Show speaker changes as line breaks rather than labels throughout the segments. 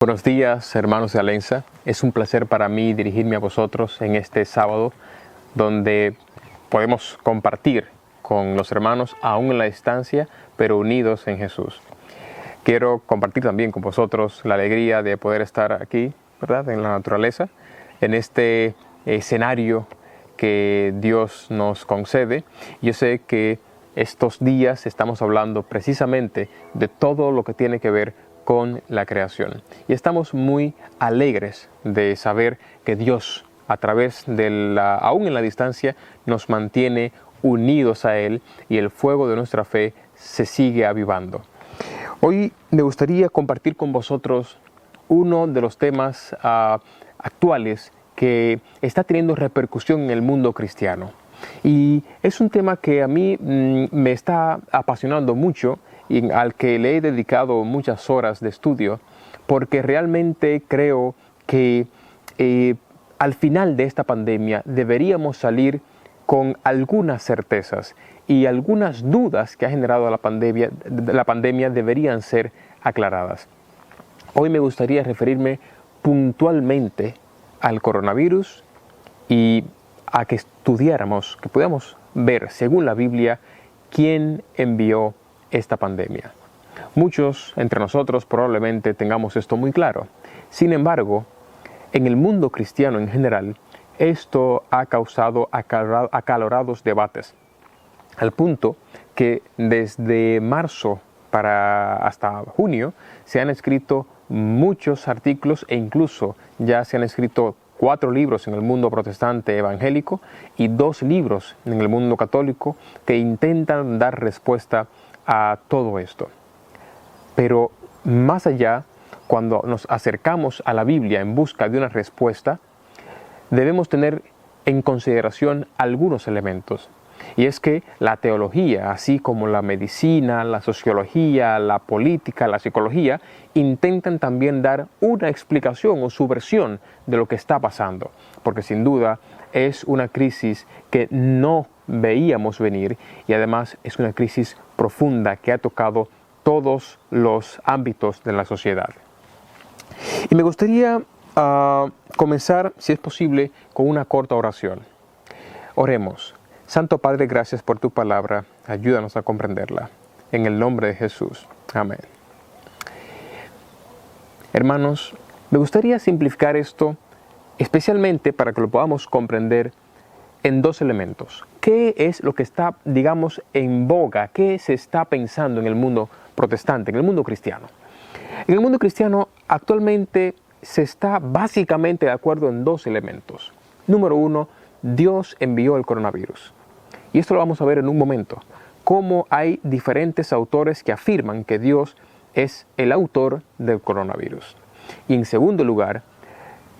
Buenos días, hermanos de Alenza. Es un placer para mí dirigirme a vosotros en este sábado, donde podemos compartir con los hermanos, aún en la distancia, pero unidos en Jesús. Quiero compartir también con vosotros la alegría de poder estar aquí, ¿verdad?, en la naturaleza, en este escenario que Dios nos concede. Yo sé que estos días estamos hablando precisamente de todo lo que tiene que ver con la creación. Y estamos muy alegres de saber que Dios, a través de aún en la distancia, nos mantiene unidos a Él y el fuego de nuestra fe se sigue avivando. Hoy me gustaría compartir con vosotros uno de los temas actuales que está teniendo repercusión en el mundo cristiano. Y es un tema que a mí me está apasionando mucho y al que le he dedicado muchas horas de estudio, porque realmente creo que al final de esta pandemia deberíamos salir con algunas certezas y algunas dudas que ha generado la pandemia deberían ser aclaradas. Hoy me gustaría referirme puntualmente al coronavirus y a que estudiáramos, que podamos ver, según la Biblia, quién envió esta pandemia. Muchos entre nosotros probablemente tengamos esto muy claro. Sin embargo, en el mundo cristiano en general, esto ha causado acalorados debates, al punto que desde marzo hasta junio se han escrito muchos artículos e incluso ya se han escrito 4 libros en el mundo protestante evangélico y 2 libros en el mundo católico que intentan dar respuesta a todo esto. Pero más allá, cuando nos acercamos a la Biblia en busca de una respuesta, debemos tener en consideración algunos elementos. Y es que la teología, así como la medicina, la sociología, la política, la psicología, intentan también dar una explicación o su versión de lo que está pasando. Porque sin duda es una crisis que no veíamos venir y además es una crisis profunda que ha tocado todos los ámbitos de la sociedad. Y me gustaría comenzar, si es posible, con una corta oración. Oremos. Santo Padre, gracias por tu palabra. Ayúdanos a comprenderla. En el nombre de Jesús. Amén. Hermanos, me gustaría simplificar esto, especialmente para que lo podamos comprender en 2 elementos. ¿Qué es lo que está, digamos, en boga? ¿Qué se está pensando en el mundo protestante, en el mundo cristiano? En el mundo cristiano actualmente se está básicamente de acuerdo en 2 elementos. Número 1, Dios envió el coronavirus. Y esto lo vamos a ver en un momento. Cómo hay diferentes autores que afirman que Dios es el autor del coronavirus. Y en segundo lugar,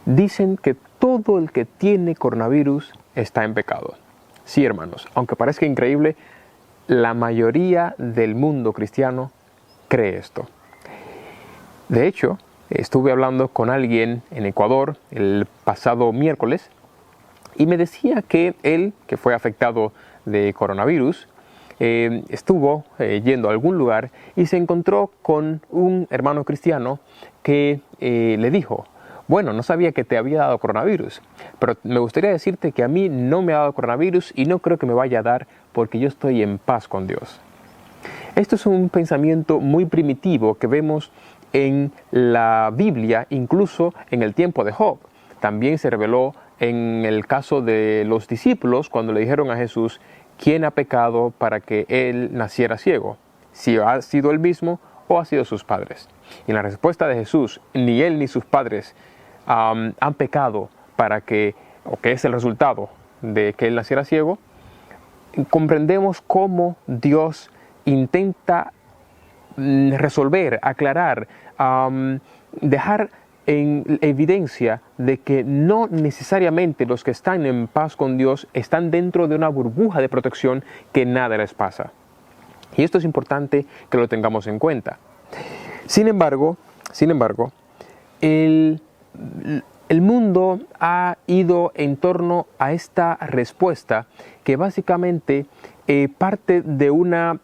dicen que todo el que tiene coronavirus está en pecado. Sí, hermanos, aunque parezca increíble, la mayoría del mundo cristiano cree esto. De hecho, estuve hablando con alguien en Ecuador el pasado miércoles y me decía que él, que fue afectado de coronavirus, estuvo yendo a algún lugar y se encontró con un hermano cristiano que le dijo: bueno, no sabía que te había dado coronavirus, pero me gustaría decirte que a mí no me ha dado coronavirus y no creo que me vaya a dar porque yo estoy en paz con Dios. Esto es un pensamiento muy primitivo que vemos en la Biblia, incluso en el tiempo de Job. También se reveló en el caso de los discípulos cuando le dijeron a Jesús: ¿quién ha pecado para que él naciera ciego? ¿Si ha sido él mismo o ha sido sus padres? Y en la respuesta de Jesús, ni él ni sus padres han pecado que es el resultado de que él naciera ciego. Comprendemos cómo Dios intenta resolver, aclarar, dejar en evidencia de que no necesariamente los que están en paz con Dios están dentro de una burbuja de protección que nada les pasa. Y esto es importante que lo tengamos en cuenta. Sin embargo, el mundo ha ido en torno a esta respuesta que básicamente parte de una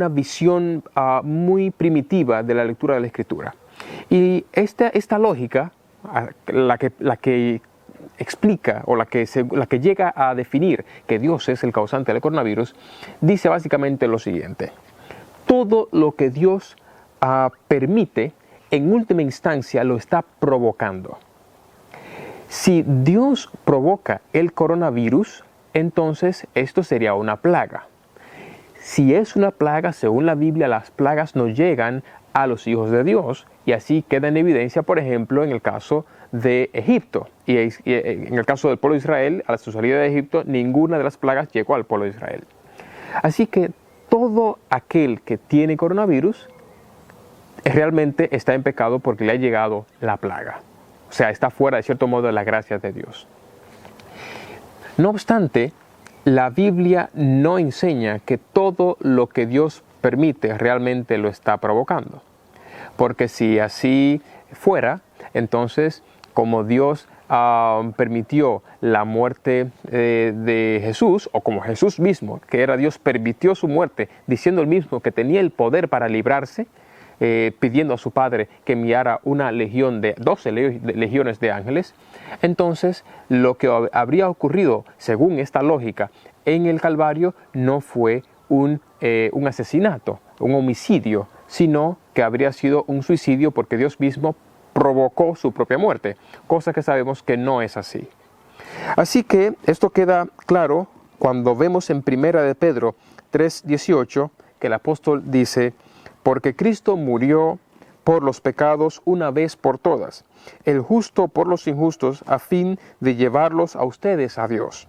visión muy primitiva de la lectura de la Escritura. Y esta lógica, la que explica o la que llega a definir que Dios es el causante del coronavirus, dice básicamente lo siguiente: todo lo que Dios permite, en última instancia lo está provocando. Si Dios provoca el coronavirus, entonces esto sería una plaga. Si es una plaga, según la Biblia, las plagas no llegan a los hijos de Dios, y así queda en evidencia, por ejemplo, en el caso de Egipto. Y en el caso del pueblo de Israel, a su salida de Egipto, ninguna de las plagas llegó al pueblo de Israel. Así que todo aquel que tiene coronavirus realmente está en pecado porque le ha llegado la plaga. O sea, está fuera, de cierto modo, de la gracia de Dios. No obstante, la Biblia no enseña que todo lo que Dios permite realmente lo está provocando. Porque si así fuera, entonces, como Dios permitió la muerte de Jesús, o como Jesús mismo, que era Dios, permitió su muerte, diciendo él mismo que tenía el poder para librarse, pidiendo a su Padre que enviara una legión de 12 legiones de ángeles, entonces lo que habría ocurrido, según esta lógica, en el Calvario no fue un asesinato, un homicidio, sino que habría sido un suicidio porque Dios mismo provocó su propia muerte, cosa que sabemos que no es así. Así que esto queda claro cuando vemos en 1 de Pedro 3:18 que el apóstol dice: porque Cristo murió por los pecados una vez por todas, el justo por los injustos, a fin de llevarlos a ustedes a Dios.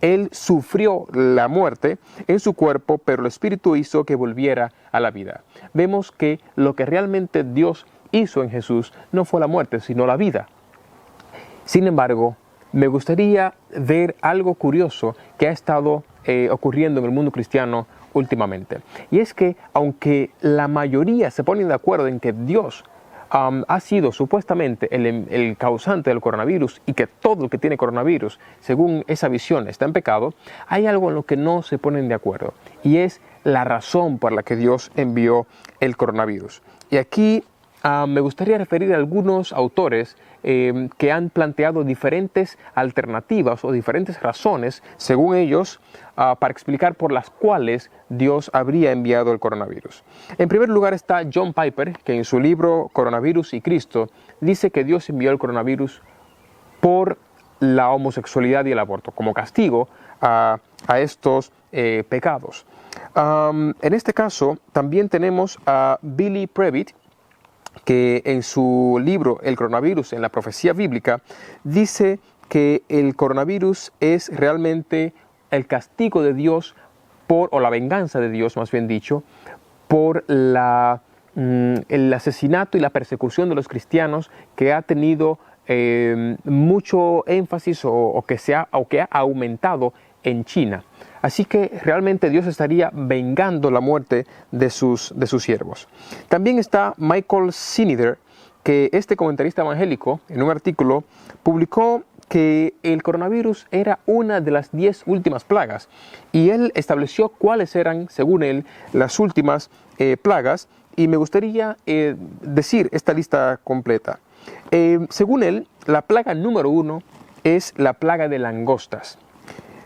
Él sufrió la muerte en su cuerpo, pero el Espíritu hizo que volviera a la vida. Vemos que lo que realmente Dios hizo en Jesús no fue la muerte, sino la vida. Sin embargo, me gustaría ver algo curioso que ha estado ocurriendo en el mundo cristiano últimamente. Y es que, aunque la mayoría se ponen de acuerdo en que Dios ha sido supuestamente el causante del coronavirus y que todo el que tiene coronavirus, según esa visión, está en pecado, hay algo en lo que no se ponen de acuerdo, y es la razón por la que Dios envió el coronavirus. Y aquí me gustaría referir a algunos autores que han planteado diferentes alternativas o diferentes razones, según ellos, para explicar por las cuales Dios habría enviado el coronavirus. En primer lugar está John Piper, que en su libro Coronavirus y Cristo dice que Dios envió el coronavirus por la homosexualidad y el aborto, como castigo a estos pecados. En este caso también tenemos a Billy Previtt, que en su libro El coronavirus en la profecía bíblica dice que el coronavirus es realmente el castigo de Dios o la venganza de Dios, más bien dicho, por el asesinato y la persecución de los cristianos que ha tenido mucho énfasis o que ha aumentado en China. Así que realmente Dios estaría vengando la muerte de sus siervos. También está Michael Sinider, que este comentarista evangélico, en un artículo, publicó que el coronavirus era una de las 10 últimas plagas, y él estableció cuáles eran, según él, las últimas plagas, y me gustaría decir esta lista completa. Según él, la plaga número 1 es la plaga de langostas.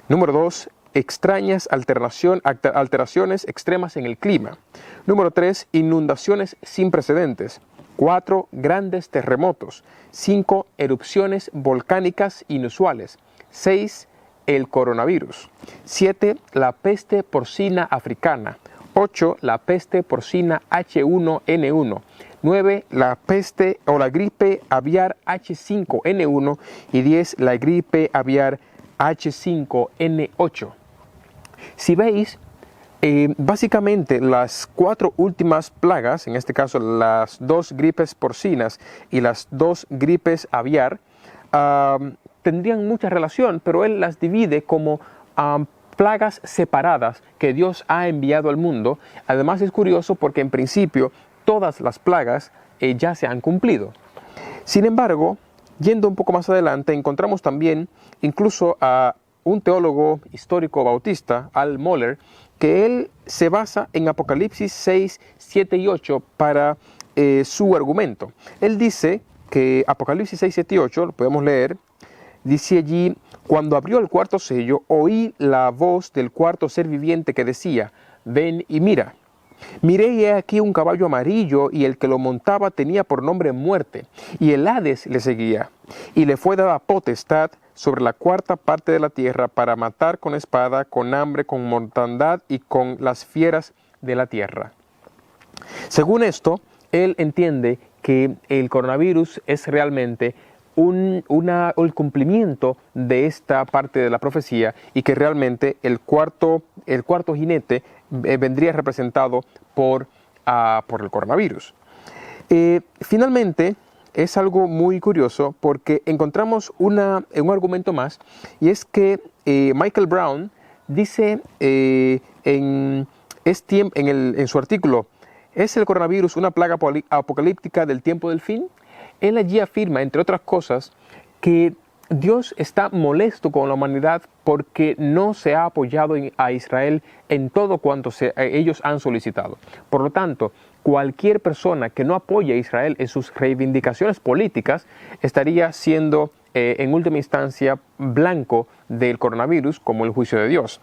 Número 2, extrañas alteraciones extremas en el clima. Número 3, inundaciones sin precedentes. 4, grandes terremotos. 5, erupciones volcánicas inusuales. 6, el coronavirus. 7, la peste porcina africana. 8, la peste porcina H1N1. 9, la peste o la gripe aviar H5N1. Y 10, la gripe aviar H5N8. Si veis, básicamente las 4 últimas plagas, en este caso las 2 gripes porcinas y las 2 gripes aviar, tendrían mucha relación, pero él las divide como plagas separadas que Dios ha enviado al mundo. Además es curioso porque en principio todas las plagas ya se han cumplido. Sin embargo, yendo un poco más adelante, encontramos también incluso a un teólogo histórico bautista, Al Mohler, que él se basa en Apocalipsis 6, 7 y 8 para su argumento. Él dice que Apocalipsis 6, 7 y 8, lo podemos leer, dice allí: cuando abrió el cuarto sello, oí la voz del cuarto ser viviente que decía: ven y mira. Miré y he aquí un caballo amarillo, y el que lo montaba tenía por nombre Muerte, y el Hades le seguía, y le fue dada potestad sobre la cuarta parte de la tierra para matar con espada, con hambre, con mortandad y con las fieras de la tierra. Según esto, él entiende que el coronavirus es realmente el cumplimiento de esta parte de la profecía, y que realmente el cuarto jinete vendría representado por el coronavirus. Finalmente, es algo muy curioso porque encontramos un argumento más, y es que Michael Brown dice en su artículo: ¿es el coronavirus una plaga apocalíptica del tiempo del fin? Él allí afirma, entre otras cosas, que Dios está molesto con la humanidad porque no se ha apoyado a Israel en todo cuanto ellos han solicitado. Por lo tanto, cualquier persona que no apoye a Israel en sus reivindicaciones políticas estaría siendo, en última instancia, blanco del coronavirus, como el juicio de Dios.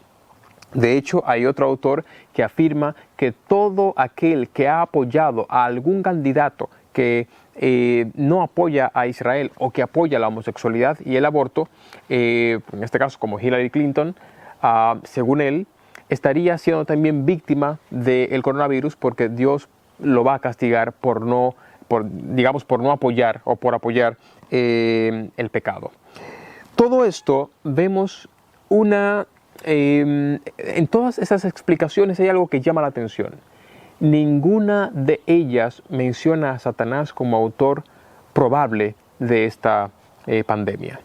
De hecho, hay otro autor que afirma que todo aquel que ha apoyado a algún candidato que no apoya a Israel, o que apoya la homosexualidad y el aborto, en este caso como Hillary Clinton, según él, estaría siendo también víctima del coronavirus, porque Dios lo va a castigar por no apoyar, o por apoyar el pecado. Todo esto vemos en todas esas explicaciones hay algo que llama la atención. Ninguna de ellas menciona a Satanás como autor probable de esta pandemia.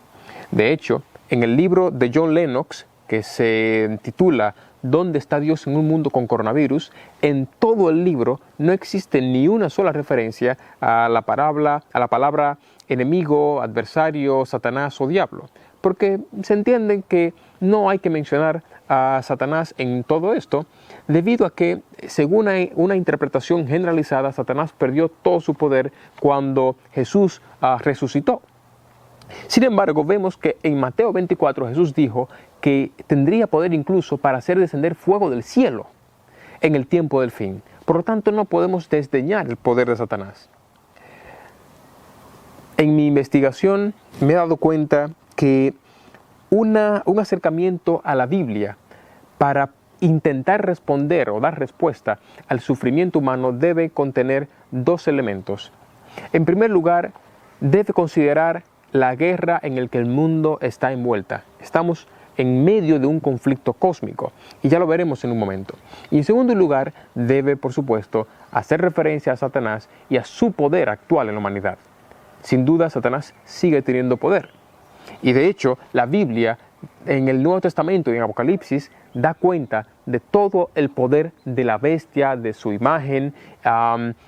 De hecho, en el libro de John Lennox, que se titula ¿Dónde está Dios en un mundo con coronavirus?, en todo el libro no existe ni una sola referencia a la palabra enemigo, adversario, Satanás o diablo, porque se entiende que no hay que mencionar a Satanás en todo esto, debido a que, según una interpretación generalizada, Satanás perdió todo su poder cuando Jesús resucitó. Sin embargo, vemos que en Mateo 24 Jesús dijo que tendría poder incluso para hacer descender fuego del cielo en el tiempo del fin. Por lo tanto, no podemos desdeñar el poder de Satanás. En mi investigación me he dado cuenta que un acercamiento a la Biblia para intentar responder o dar respuesta al sufrimiento humano debe contener dos elementos. En primer lugar, debe considerar la guerra en la que el mundo está envuelta. Estamos en medio de un conflicto cósmico, y ya lo veremos en un momento. Y en segundo lugar, debe, por supuesto, hacer referencia a Satanás y a su poder actual en la humanidad. Sin duda, Satanás sigue teniendo poder. Y de hecho, la Biblia, en el Nuevo Testamento y en Apocalipsis, da cuenta de todo el poder de la bestia, de su imagen,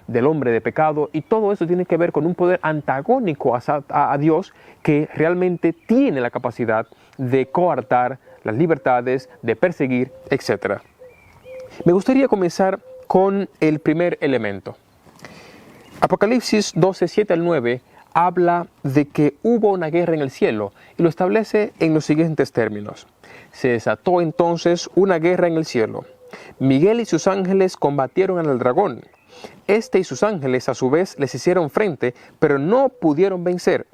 del hombre de pecado, y todo eso tiene que ver con un poder antagónico a Dios, que realmente tiene la capacidad de coartar las libertades, de perseguir, etc. Me gustaría comenzar con el primer elemento. Apocalipsis 12, 7 al 9 habla de que hubo una guerra en el cielo, y lo establece en los siguientes términos. Se desató entonces una guerra en el cielo. Miguel y sus ángeles combatieron al dragón. Este y sus ángeles a su vez les hicieron frente, pero no pudieron vencer.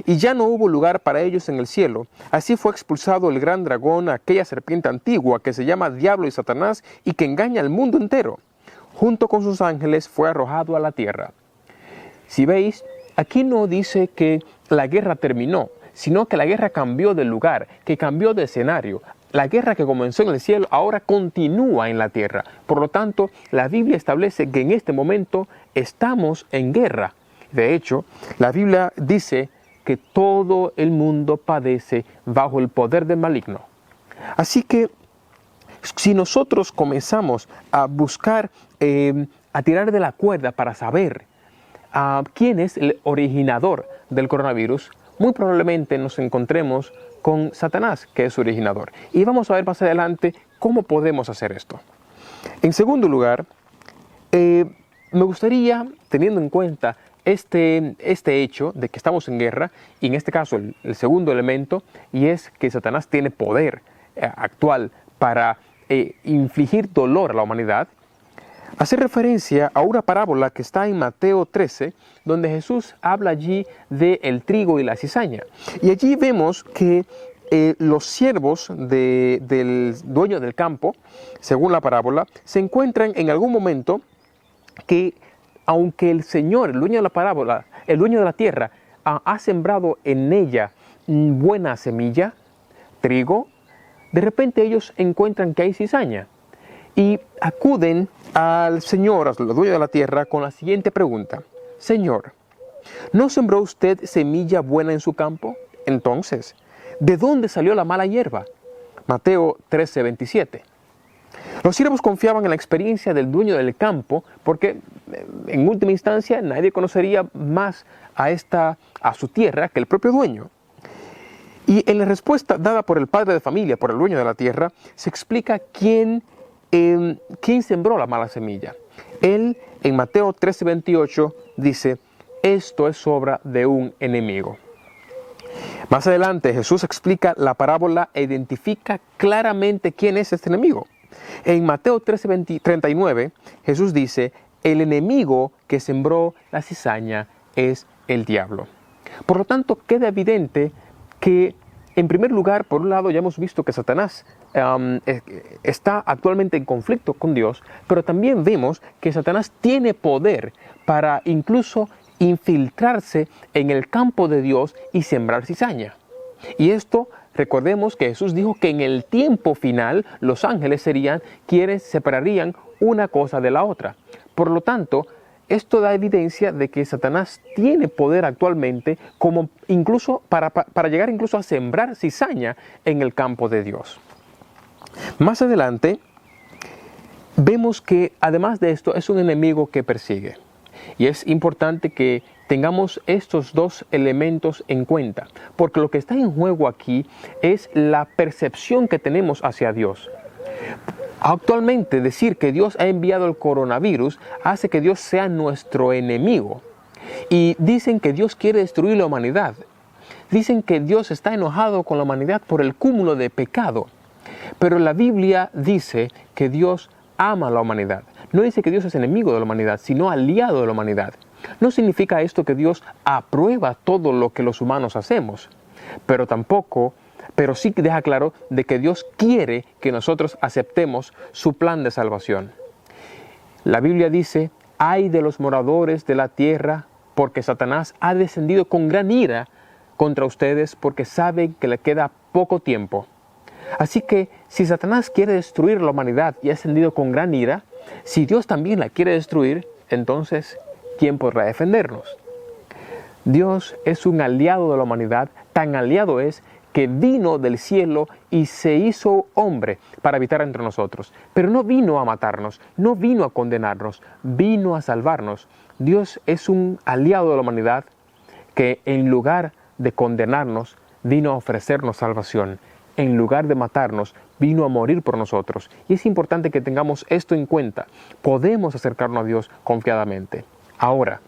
Y ya no hubo lugar para ellos en el cielo. Así fue expulsado el gran dragón, aquella serpiente antigua que se llama Diablo y Satanás, y que engaña al mundo entero. Junto con sus ángeles fue arrojado a la tierra. Si veis, aquí no dice que la guerra terminó, sino que la guerra cambió de lugar, que cambió de escenario. La guerra que comenzó en el cielo ahora continúa en la tierra. Por lo tanto, la Biblia establece que en este momento estamos en guerra. De hecho, la Biblia dice que todo el mundo padece bajo el poder del maligno. Así que, si nosotros comenzamos a buscar, a tirar de la cuerda para saber quién es el originador del coronavirus, muy probablemente nos encontremos con Satanás, que es su originador. Y vamos a ver más adelante cómo podemos hacer esto. En segundo lugar, me gustaría, teniendo en cuenta este hecho de que estamos en guerra, y en este caso el segundo elemento, y es que Satanás tiene poder actual para infligir dolor a la humanidad, hacer referencia a una parábola que está en Mateo 13, donde Jesús habla allí del trigo y la cizaña. Y allí vemos que los siervos del dueño del campo, según la parábola, se encuentran en algún momento que, aunque el Señor, el dueño de la parábola, el dueño de la tierra, ha sembrado en ella buena semilla, trigo, de repente ellos encuentran que hay cizaña y acuden al Señor, al dueño de la tierra, con la siguiente pregunta: Señor, ¿no sembró usted semilla buena en su campo? Entonces, ¿de dónde salió la mala hierba? Mateo 13:27. Los siervos confiaban en la experiencia del dueño del campo porque, en última instancia, nadie conocería más a su tierra que el propio dueño. Y en la respuesta dada por el padre de familia, por el dueño de la tierra, se explica quién sembró la mala semilla. Él, en Mateo 13:28, dice: esto es obra de un enemigo. Más adelante Jesús explica la parábola e identifica claramente quién es este enemigo. En Mateo 13:39 Jesús dice: el enemigo que sembró la cizaña es el diablo. Por lo tanto, queda evidente que, en primer lugar, por un lado, ya hemos visto que Satanás está actualmente en conflicto con Dios, pero también vemos que Satanás tiene poder para incluso infiltrarse en el campo de Dios y sembrar cizaña. Y esto, recordemos que Jesús dijo que en el tiempo final los ángeles serían quienes separarían una cosa de la otra. Por lo tanto, esto da evidencia de que Satanás tiene poder actualmente como incluso para llegar incluso a sembrar cizaña en el campo de Dios. Más adelante, vemos que además de esto es un enemigo que persigue. Y es importante que tengamos estos dos elementos en cuenta, porque lo que está en juego aquí es la percepción que tenemos hacia Dios. Actualmente, decir que Dios ha enviado el coronavirus hace que Dios sea nuestro enemigo. Y dicen que Dios quiere destruir la humanidad. Dicen que Dios está enojado con la humanidad por el cúmulo de pecado. Pero la Biblia dice que Dios ama a la humanidad. No dice que Dios es enemigo de la humanidad, sino aliado de la humanidad. No significa esto que Dios aprueba todo lo que los humanos hacemos, pero sí que deja claro de que Dios quiere que nosotros aceptemos su plan de salvación. La Biblia dice: ay de los moradores de la tierra, porque Satanás ha descendido con gran ira contra ustedes, porque sabe que le queda poco tiempo. Así que si Satanás quiere destruir la humanidad y ha descendido con gran ira, si Dios también la quiere destruir, entonces, ¿quién podrá defendernos? Dios es un aliado de la humanidad, tan aliado es que vino del cielo y se hizo hombre para habitar entre nosotros. Pero no vino a matarnos, no vino a condenarnos, vino a salvarnos. Dios es un aliado de la humanidad que, en lugar de condenarnos, vino a ofrecernos salvación. En lugar de matarnos, vino a morir por nosotros. Y es importante que tengamos esto en cuenta. Podemos acercarnos a Dios confiadamente. Ahora,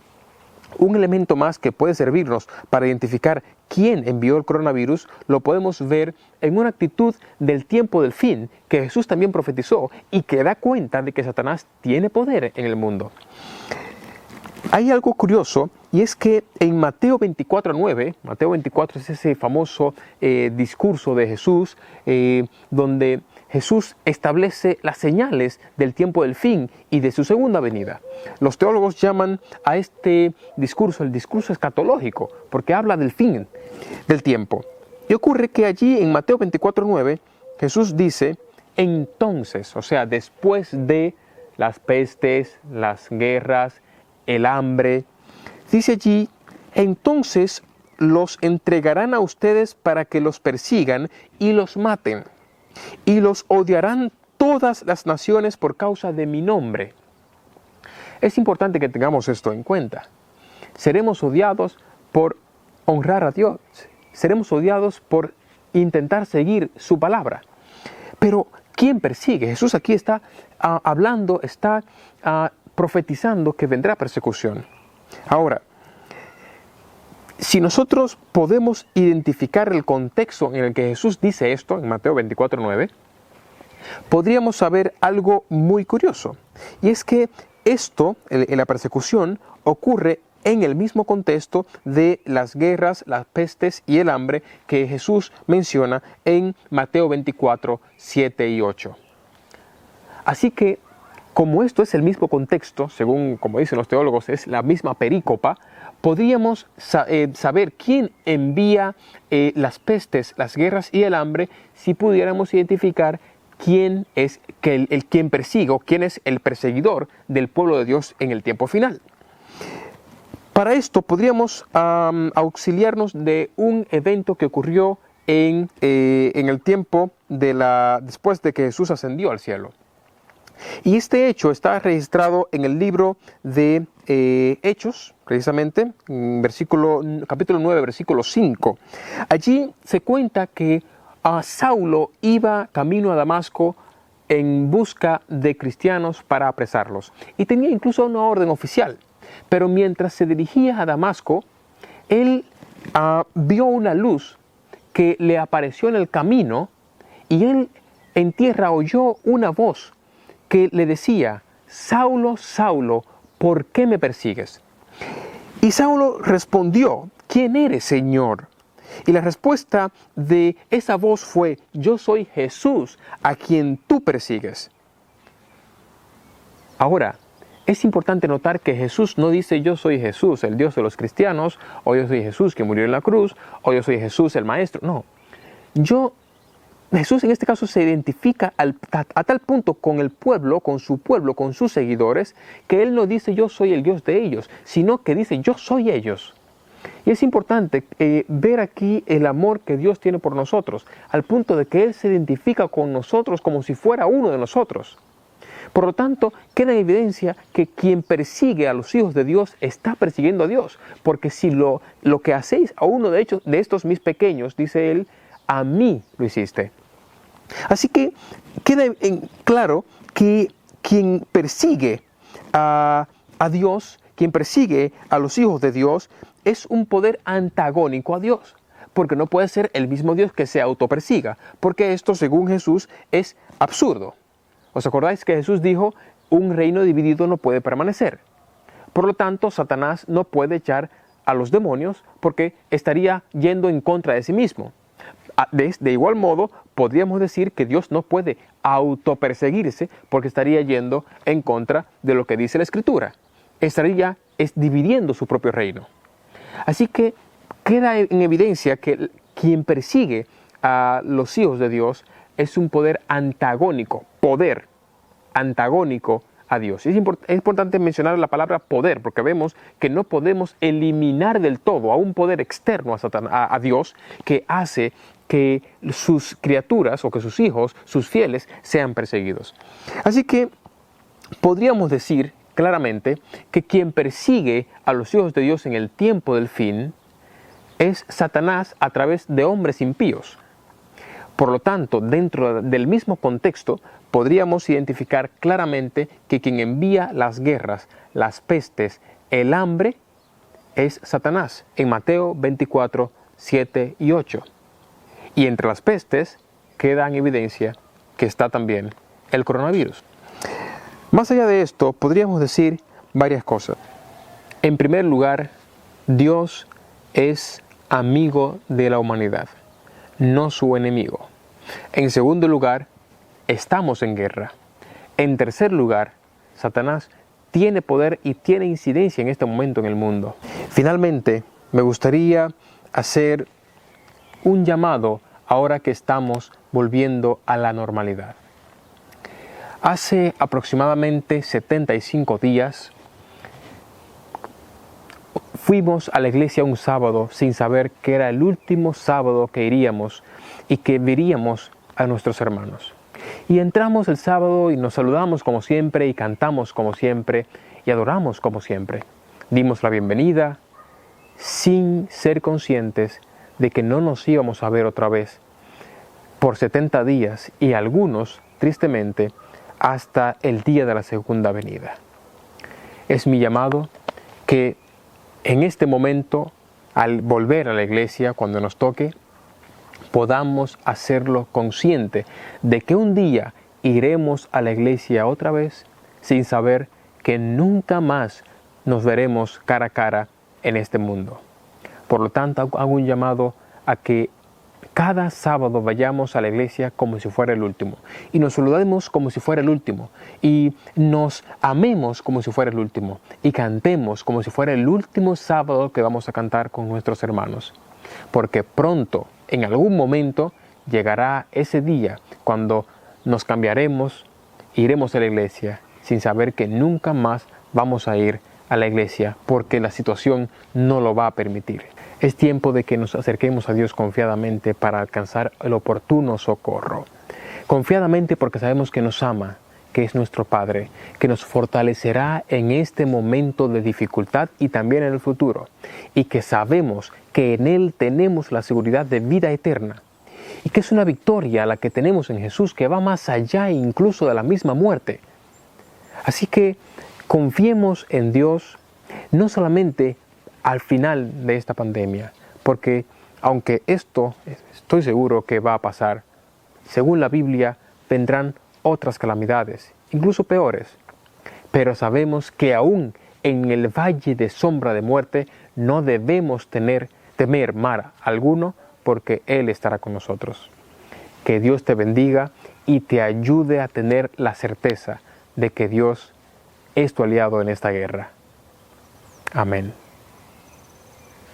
un elemento más que puede servirnos para identificar quién envió el coronavirus, lo podemos ver en una actitud del tiempo del fin que Jesús también profetizó y que da cuenta de que Satanás tiene poder en el mundo. Hay algo curioso, y es que en Mateo 24:9, Mateo 24 es ese famoso discurso de Jesús, donde Jesús establece las señales del tiempo del fin y de su segunda venida. Los teólogos llaman a este discurso el discurso escatológico, porque habla del fin del tiempo. Y ocurre que allí en Mateo 24:9, Jesús dice: entonces, o sea, después de las pestes, las guerras, el hambre, dice allí: entonces los entregarán a ustedes para que los persigan y los maten, y los odiarán todas las naciones por causa de mi nombre. Es importante que tengamos esto en cuenta. Seremos odiados por honrar a Dios, seremos odiados por intentar seguir su palabra. Pero ¿quién persigue? Jesús aquí está hablando, está profetizando que vendrá persecución. Ahora, si nosotros podemos identificar el contexto en el que Jesús dice esto, en Mateo 24:9, podríamos saber algo muy curioso. Y es que esto, la persecución, ocurre en el mismo contexto de las guerras, las pestes y el hambre que Jesús menciona en Mateo 24, 7 y 8. Así que, como esto es el mismo contexto, según como dicen los teólogos, es la misma perícopa, podríamos saber quién envía las pestes, las guerras y el hambre si pudiéramos identificar quién es quien persigue o quién es el perseguidor del pueblo de Dios en el tiempo final. Para esto podríamos auxiliarnos de un evento que ocurrió en el tiempo después de que Jesús ascendió al cielo. Y este hecho está registrado en el libro de Hechos, precisamente, capítulo 9, versículo 5. Allí se cuenta que Saulo iba camino a Damasco en busca de cristianos para apresarlos. Y tenía incluso una orden oficial. Pero mientras se dirigía a Damasco, él vio una luz que le apareció en el camino y él en tierra oyó una voz que le decía: Saulo, Saulo, ¿por qué me persigues? Y Saulo respondió: ¿quién eres, Señor? Y la respuesta de esa voz fue: yo soy Jesús, a quien tú persigues. Ahora, es importante notar que Jesús no dice: yo soy Jesús, el Dios de los cristianos, o yo soy Jesús que murió en la cruz, o yo soy Jesús el Maestro. No, Jesús en este caso se identifica a tal punto con el pueblo, con sus seguidores, que Él no dice: yo soy el Dios de ellos, sino que dice: yo soy ellos. Y es importante ver aquí el amor que Dios tiene por nosotros, al punto de que Él se identifica con nosotros como si fuera uno de nosotros. Por lo tanto, queda en evidencia que quien persigue a los hijos de Dios está persiguiendo a Dios. Porque si lo que hacéis a uno de estos mis pequeños, dice Él, a mí lo hiciste. Así que queda claro que quien persigue a Dios, quien persigue a los hijos de Dios, es un poder antagónico a Dios. Porque no puede ser el mismo Dios que se autopersiga. Porque esto, según Jesús, es absurdo. ¿Os acordáis que Jesús dijo: un reino dividido no puede permanecer? Por lo tanto, Satanás no puede echar a los demonios porque estaría yendo en contra de sí mismo. De igual modo, podríamos decir que Dios no puede autoperseguirse porque estaría yendo en contra de lo que dice la Escritura. Estaría dividiendo su propio reino. Así que queda en evidencia que quien persigue a los hijos de Dios es un poder antagónico a Dios. Es importante mencionar la palabra poder, porque vemos que no podemos eliminar del todo a un poder externo a Dios que hace que sus criaturas o que sus hijos, sus fieles, sean perseguidos. Así que podríamos decir claramente que quien persigue a los hijos de Dios en el tiempo del fin es Satanás a través de hombres impíos. Por lo tanto, dentro del mismo contexto, podríamos identificar claramente que quien envía las guerras, las pestes, el hambre, es Satanás, en Mateo 24, 7 y 8. Y entre las pestes queda en evidencia que está también el coronavirus. Más allá de esto, podríamos decir varias cosas. En primer lugar, Dios es amigo de la humanidad, no su enemigo. En segundo lugar, estamos en guerra. En tercer lugar, Satanás tiene poder y tiene incidencia en este momento en el mundo. Finalmente, me gustaría hacer un llamado ahora que estamos volviendo a la normalidad. Hace aproximadamente 75 días fuimos a la iglesia un sábado sin saber que era el último sábado que iríamos y que veríamos a nuestros hermanos. Y entramos el sábado y nos saludamos como siempre y cantamos como siempre y adoramos como siempre. Dimos la bienvenida sin ser conscientes de que no nos íbamos a ver otra vez por 70 días y algunos, tristemente, hasta el día de la segunda venida. Es mi llamado que en este momento, al volver a la iglesia, cuando nos toque, podamos hacerlo consciente de que un día iremos a la iglesia otra vez sin saber que nunca más nos veremos cara a cara en este mundo. Por lo tanto, hago un llamado a que cada sábado vayamos a la iglesia como si fuera el último, y nos saludemos como si fuera el último, y nos amemos como si fuera el último, y cantemos como si fuera el último sábado que vamos a cantar con nuestros hermanos. Porque pronto, en algún momento, llegará ese día cuando nos cambiaremos, iremos a la iglesia sin saber que nunca más vamos a ir a la iglesia porque la situación no lo va a permitir. Es tiempo de que nos acerquemos a Dios confiadamente para alcanzar el oportuno socorro. Confiadamente porque sabemos que nos ama, que es nuestro Padre, que nos fortalecerá en este momento de dificultad y también en el futuro, y que sabemos que en Él tenemos la seguridad de vida eterna, y que es una victoria la que tenemos en Jesús que va más allá incluso de la misma muerte. Así que confiemos en Dios, no solamente al final de esta pandemia, porque aunque esto estoy seguro que va a pasar, según la Biblia vendrán otras calamidades, incluso peores, pero sabemos que aún en el valle de sombra de muerte no debemos temer mal alguno, porque Él estará con nosotros. Que Dios te bendiga y te ayude a tener la certeza de que Dios es tu aliado en esta guerra. Amén.